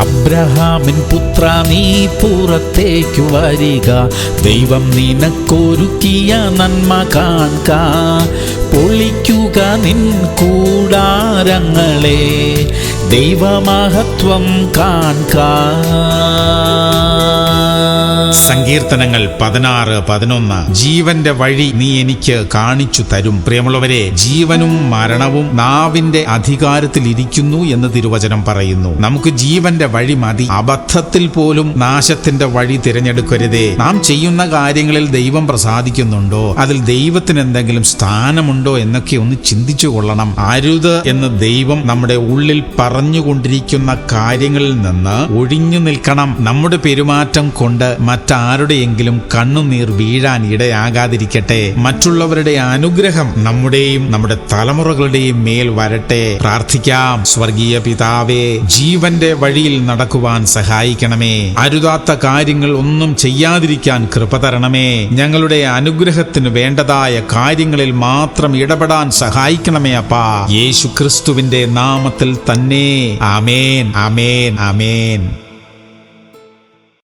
അബ്രഹാമിൻ പുത്ര നീ പുറത്തേക്കു വരിക, ദൈവം നിനക്കൊരുക്കിയ നന്മ കാൺക. പൊളിക്കുക നിൻ കൂടാരങ്ങളെ, ദൈവമഹത്വം കാൺക. സങ്കീർത്തനങ്ങൾ 16:11. ജീവന്റെ വഴി നീ എനിക്ക് കാണിച്ചു തരും. പ്രിയമുള്ളവരെ, ജീവനും മരണവും നാവിന്റെ അധികാരത്തിൽ ഇരിക്കുന്നു എന്ന് തിരുവചനം പറയുന്നു. നമുക്ക് ജീവന്റെ വഴി മതി. അബദ്ധത്തിൽ പോലും നാശത്തിന്റെ വഴി തിരഞ്ഞെടുക്കരുതേ. നാം ചെയ്യുന്ന കാര്യങ്ങളിൽ ദൈവം പ്രസാദിക്കുന്നുണ്ടോ, അതിൽ ദൈവത്തിന് എന്തെങ്കിലും സ്ഥാനമുണ്ടോ എന്നൊക്കെ ഒന്ന് ചിന്തിച്ചു കൊള്ളണം. അരുത് എന്ന് ദൈവം നമ്മുടെ ഉള്ളിൽ പറഞ്ഞുകൊണ്ടിരിക്കുന്ന കാര്യങ്ങളിൽ നിന്ന് ഒഴിഞ്ഞു നിൽക്കണം. നമ്മുടെ പെരുമാറ്റം കൊണ്ട് മറ്റാരുടെയെങ്കിലും കണ്ണുനീർ വീഴാൻ ഇടയാകാതിരിക്കട്ടെ. മറ്റുള്ളവരുടെ അനുഗ്രഹം നമ്മുടെയും നമ്മുടെ തലമുറകളുടെയും മേൽ വരട്ടെ. പ്രാർത്ഥിക്കാം. സ്വർഗീയ പിതാവേ, ജീവന്റെ വഴിയിൽ നടക്കുവാൻ സഹായിക്കണമേ. അരുതാത്ത കാര്യങ്ങൾ ഒന്നും ചെയ്യാതിരിക്കാൻ കൃപ തരണമേ. ഞങ്ങളുടെ അനുഗ്രഹത്തിന് വേണ്ടതായ കാര്യങ്ങളിൽ മാത്രം ഇടപെടാൻ സഹായിക്കണമേ അപ്പാ. യേശു ക്രിസ്തുവിന്റെ നാമത്തിൽ തന്നെ. ആമേൻ, ആമേൻ, ആമേൻ.